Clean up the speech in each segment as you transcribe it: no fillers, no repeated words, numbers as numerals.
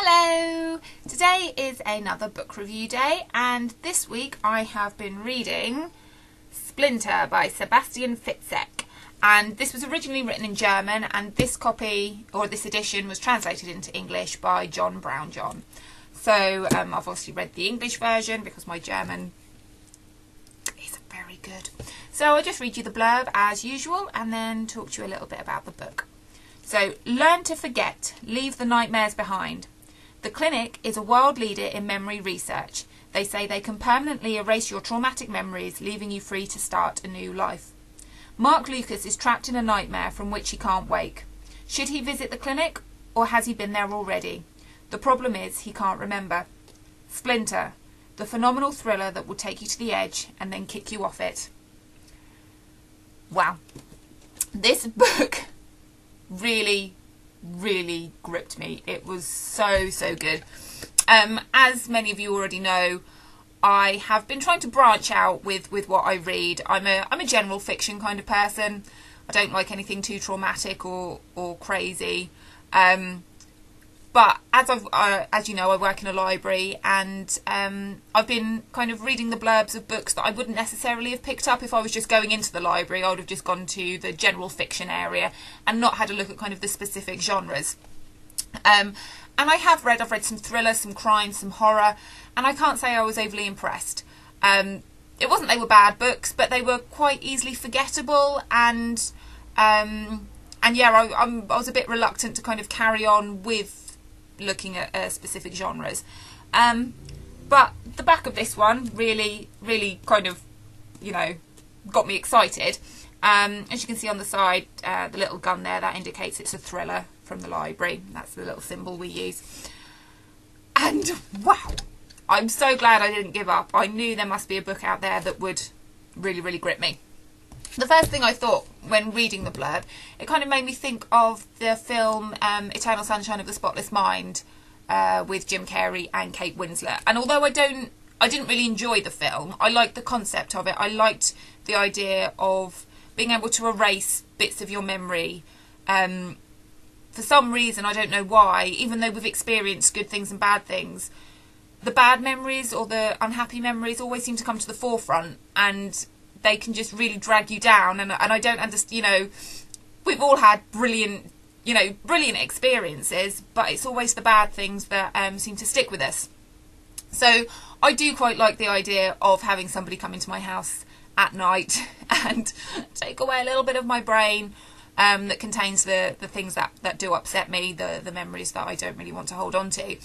Hello! Today is another book review day, and this week I have been reading Splinter by Sebastian Fitzek. And this was originally written in German, and this copy, or this edition, was translated into English by John Brownjohn. So I've obviously read the English version because my German isn't very good. So I'll just read you the blurb as usual and then talk to you a little bit about the book. So, learn to forget, leave the nightmares behind. The clinic is a world leader in memory research. They say they can permanently erase your traumatic memories, leaving you free to start a new life. Mark Lucas is trapped in a nightmare from which he can't wake. Should he visit the clinic, or has he been there already? The problem is he can't remember. Splinter, the phenomenal thriller that will take you to the edge and then kick you off it. Wow. This book really gripped me. It was so good. As many of you already know, I have been trying to branch out with what I read. I'm a general fiction kind of person. I don't like anything too traumatic or crazy. But as you know, I work in a library, and I've been kind of reading the blurbs of books that I wouldn't necessarily have picked up if I was just going into the library. I would have just gone to the general fiction area and not had a look at kind of the specific genres. And I've read some thriller, some crime, some horror, and I can't say I was overly impressed. It wasn't they were bad books, but they were quite easily forgettable, and yeah, I was a bit reluctant to kind of carry on with looking at specific genres. But the back of this one really kind of, got me excited. As you can see on the side, the little gun there, that indicates it's a thriller from the library. That's the little symbol we use. And wow, I'm so glad I didn't give up. I knew there must be a book out there that would really grip me. The first thing I thought when reading the blurb, it kind of made me think of the film Eternal Sunshine of the Spotless Mind with Jim Carrey and Kate Winslet. And although I didn't really enjoy the film, I liked the concept of it. I liked the idea of being able to erase bits of your memory. For some reason, I don't know why, even though we've experienced good things and bad things, the bad memories or the unhappy memories always seem to come to the forefront, and they can just really drag you down. And I don't understand, we've all had brilliant experiences, but it's always the bad things that seem to stick with us. So I do quite like the idea of having somebody come into my house at night and take away a little bit of my brain that contains the things that do upset me, the memories that I don't really want to hold on to.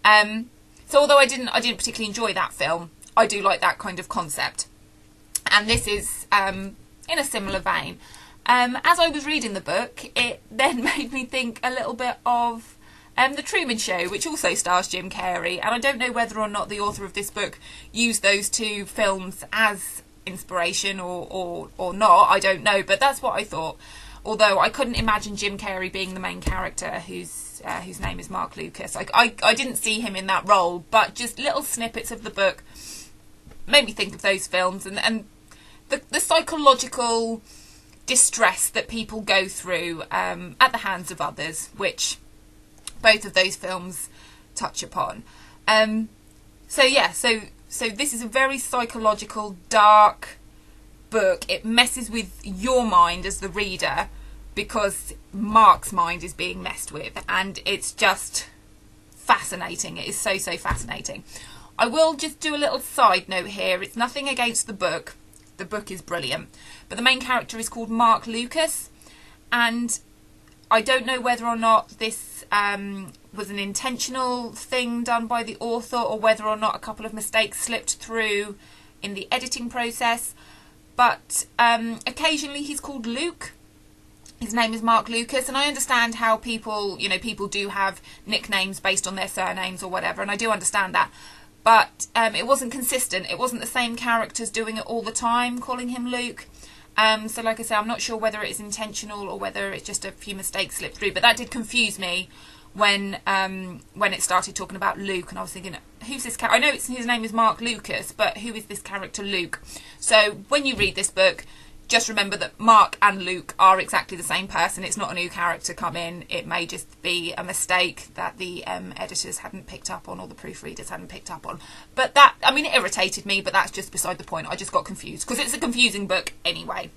So although I didn't particularly enjoy that film, I do like that kind of concept. And this is in a similar vein. As I was reading the book, it then made me think a little bit of The Truman Show, which also stars Jim Carrey. And I don't know whether or not the author of this book used those two films as inspiration or not. I don't know, but that's what I thought. Although I couldn't imagine Jim Carrey being the main character, whose name is Mark Lucas. I didn't see him in that role, but just little snippets of the book made me think of those films and the psychological distress that people go through at the hands of others, which both of those films touch upon. So this is a very psychological, dark book. It messes with your mind as the reader because Mark's mind is being messed with, and it's just fascinating. It is so fascinating. I will just do a little side note here. It's nothing against the book. The book is brilliant. But the main character is called Mark Lucas, and I don't know whether or not this was an intentional thing done by the author, or whether or not a couple of mistakes slipped through in the editing process. But occasionally he's called Luke. His name is Mark Lucas, and I understand how people do have nicknames based on their surnames or whatever, and I do understand that. But it wasn't consistent. It wasn't the same characters doing it all the time, calling him Luke. So like I say, I'm not sure whether it's intentional or whether it's just a few mistakes slipped through. But that did confuse me when it started talking about Luke, and I was thinking, who's this character? I know his name is Mark Lucas, but who is this character Luke? So when you read this book, just remember that Mark and Luke are exactly the same person. It's not a new character come in. It may just be a mistake that the editors hadn't picked up on, or the proofreaders hadn't picked up on. But that, I mean, it irritated me, but that's just beside the point. I just got confused because it's a confusing book anyway.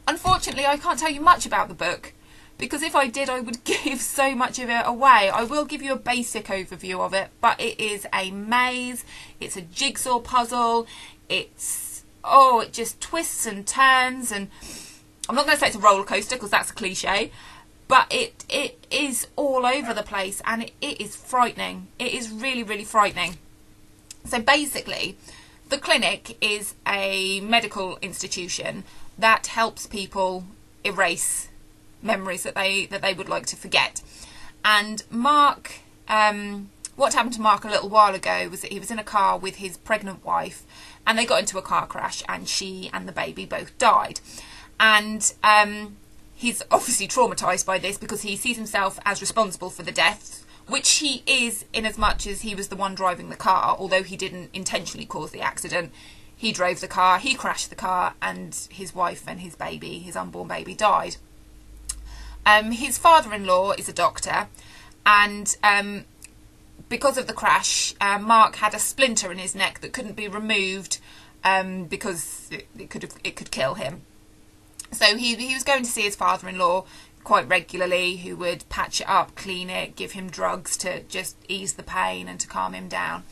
Unfortunately, I can't tell you much about the book, because if I did, I would give so much of it away. I will give you a basic overview of it, but it is a maze. It's a jigsaw puzzle. It's, oh, it just twists and turns, and I'm not going to say it's a roller coaster because that's a cliche, but it is all over the place, and it is frightening. It is really, really frightening. So basically, the clinic is a medical institution that helps people erase memories that they would like to forget. And Mark, what happened to Mark a little while ago was that he was in a car with his pregnant wife, and they got into a car crash, and she and the baby both died. And he's obviously traumatized by this because he sees himself as responsible for the deaths, which he is, in as much as he was the one driving the car, although he didn't intentionally cause the accident. He drove the car, he crashed the car, and his wife and his baby, his unborn baby, died. His father-in-law is a doctor, and because of the crash, Mark had a splinter in his neck that couldn't be removed because it could kill him. So he was going to see his father-in-law quite regularly, who would patch it up, clean it, give him drugs to just ease the pain and to calm him down.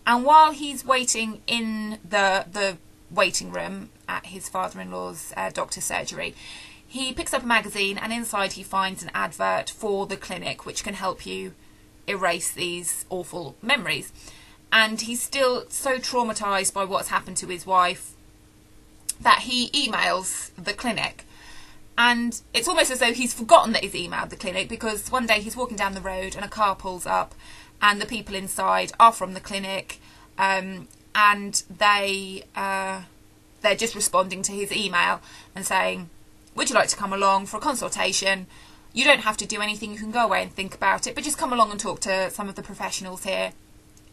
And while he's waiting in the waiting room at his father-in-law's doctor's surgery, he picks up a magazine, and inside he finds an advert for the clinic, which can help you erase these awful memories. And he's still so traumatised by what's happened to his wife that he emails the clinic. And it's almost as though he's forgotten that he's emailed the clinic, because one day he's walking down the road and a car pulls up, and the people inside are from the clinic, and they're just responding to his email and saying, would you like to come along for a consultation? You don't have to do anything, you can go away and think about it, but just come along and talk to some of the professionals here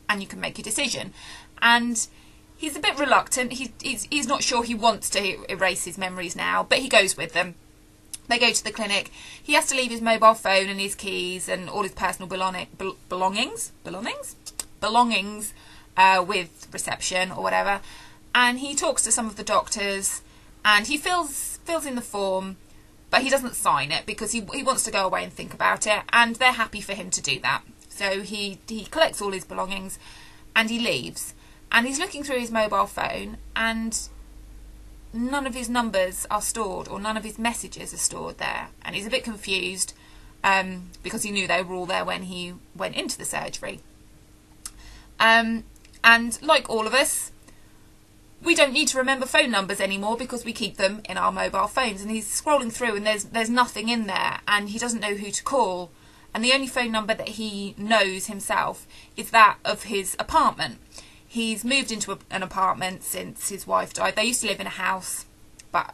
and you can make your decision. And he's a bit reluctant. He's not sure he wants to erase his memories now, but he goes with them. They go to the clinic. He has to leave his mobile phone and his keys and all his personal belongings with reception or whatever. And he talks to some of the doctors, and he fills in the form, but he doesn't sign it because he wants to go away and think about it, and they're happy for him to do that. So he collects all his belongings and he leaves. And he's looking through his mobile phone, and none of his numbers are stored, or none of his messages are stored there. And he's a bit confused because he knew they were all there when he went into the surgery. And like all of us, we don't need to remember phone numbers anymore because we keep them in our mobile phones. And he's scrolling through, and there's nothing in there, and he doesn't know who to call. And the only phone number that he knows himself is that of his apartment. He's moved into an apartment since his wife died. They used to live in a house, but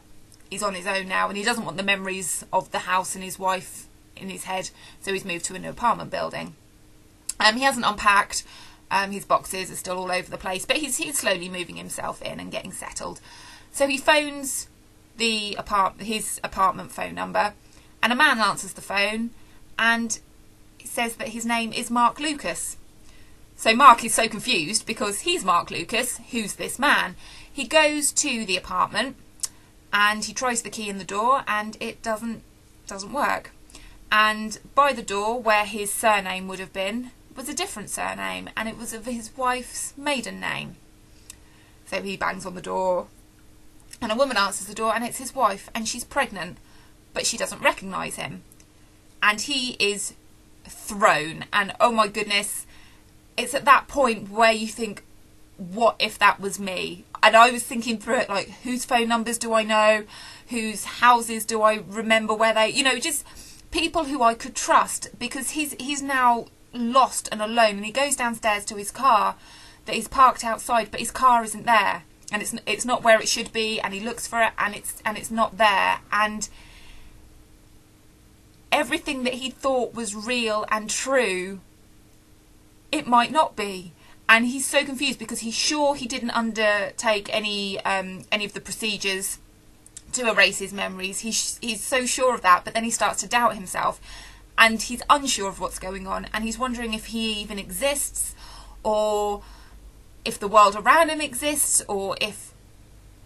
he's on his own now, and he doesn't want the memories of the house and his wife in his head, so he's moved to a new apartment building. He hasn't unpacked. His boxes are still all over the place, but he's slowly moving himself in and getting settled. So he phones his apartment phone number, and a man answers the phone, and it says that his name is Mark Lucas. So Mark is so confused because he's Mark Lucas. Who's this man? He goes to the apartment and he tries the key in the door, and it doesn't work. And by the door, where his surname would have been, was a different surname, and it was of his wife's maiden name. So he bangs on the door, and a woman answers the door, and it's his wife, and she's pregnant, but she doesn't recognise him. And he is thrown, and oh my goodness, it's at that point where you think, what if that was me? And I was thinking through it, like, whose phone numbers do I know? Whose houses do I remember where they... just people who I could trust, because he's now lost and alone, and he goes downstairs to his car that he's parked outside, but his car isn't there, and it's not where it should be, and he looks for it, and it's not there, and everything that he thought was real and true, it might not be. And he's so confused because he's sure he didn't undertake any of the procedures to erase his memories. He's so sure of that, but then he starts to doubt himself, and he's unsure of what's going on, and he's wondering if he even exists, or if the world around him exists, or if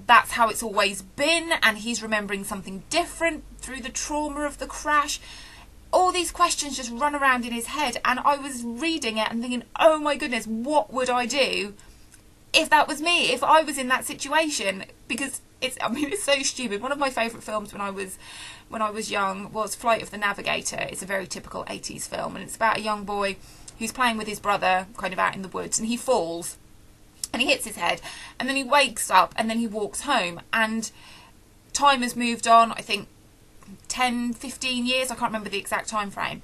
that's how it's always been and he's remembering something different through the trauma of the crash. All these questions just run around in his head, and I was reading it and thinking, oh my goodness, what would I do if that was me, if I was in that situation? Because it's so stupid. One of my favourite films when I was young was Flight of the Navigator. It's a very typical 80s film, and it's about a young boy who's playing with his brother kind of out in the woods, and he falls and he hits his head, and then he wakes up, and then he walks home, and time has moved on, I think 10, 15 years, I can't remember the exact time frame,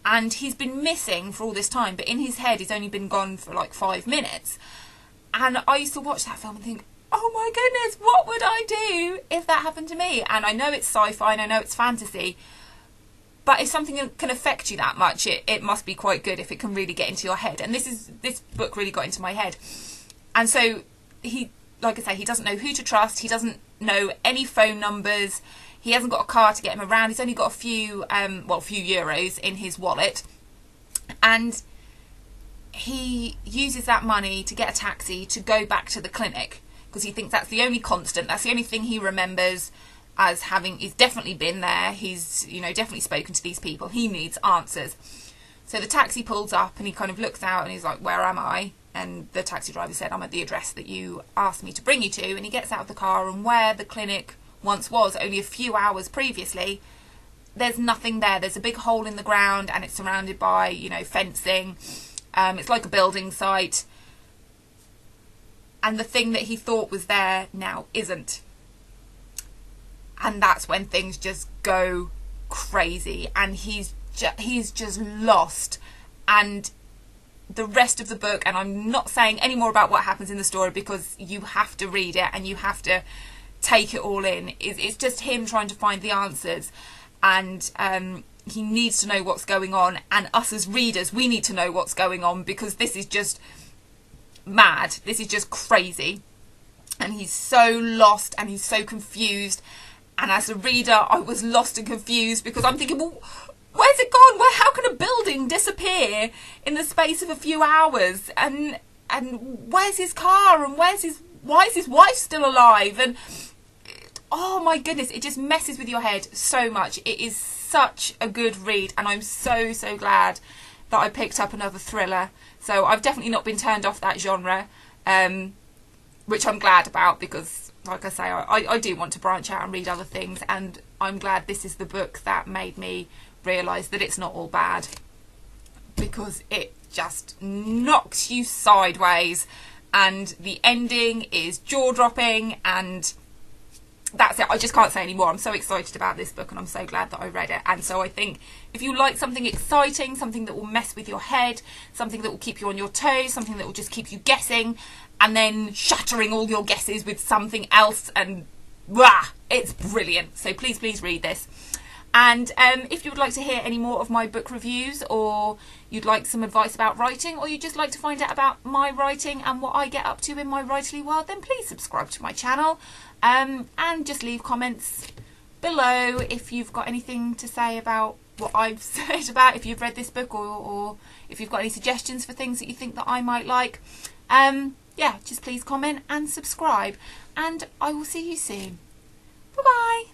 and he's been missing for all this time, but in his head he's only been gone for like 5 minutes. And I used to watch that film and think, oh my goodness, what would I do if that happened to me? And I know it's sci-fi and I know it's fantasy, but if something can affect you that much, it must be quite good if it can really get into your head. And this book really got into my head. And so he, like I say, he doesn't know who to trust. He doesn't know any phone numbers. He hasn't got a car to get him around. He's only got a few euros in his wallet. And he uses that money to get a taxi to go back to the clinic, because he thinks that's the only constant. That's the only thing he remembers as having. He's definitely been there. He's, definitely spoken to these people. He needs answers. So the taxi pulls up and he kind of looks out and he's like, where am I? And the taxi driver said, I'm at the address that you asked me to bring you to. And he gets out of the car, and where the clinic once was, only a few hours previously, there's nothing there. There's a big hole in the ground, and it's surrounded by, fencing. It's like a building site. And the thing that he thought was there now isn't. And that's when things just go crazy, and he's just lost. And the rest of the book, and I'm not saying any more about what happens in the story because you have to read it and you have to take it all in. It's just him trying to find the answers, and he needs to know what's going on, and us as readers, we need to know what's going on, because this is just mad. This is just crazy, and he's so lost and he's so confused. And as a reader, I was lost and confused, because I'm thinking, well, where's it gone? How can a building disappear in the space of a few hours? And where's his car? And why is his wife still alive? And oh my goodness, it just messes with your head so much. It is such a good read, and I'm so glad that I picked up another thriller. So I've definitely not been turned off that genre, which I'm glad about, because like I say, I do want to branch out and read other things, and I'm glad this is the book that made me realise that it's not all bad, because it just knocks you sideways, and the ending is jaw-dropping, and that's it. I just can't say any more. I'm so excited about this book, and I'm so glad that I read it. And so I think if you like something exciting, something that will mess with your head, something that will keep you on your toes, something that will just keep you guessing, and then shattering all your guesses with something else, and it's brilliant. So please read this. And if you would like to hear any more of my book reviews, or you'd like some advice about writing, or you'd just like to find out about my writing and what I get up to in my writerly world, then please subscribe to my channel, and just leave comments below if you've got anything to say about what I've said about, if you've read this book, or if you've got any suggestions for things that you think that I might like. Yeah, just please comment and subscribe, and I will see you soon. Bye bye.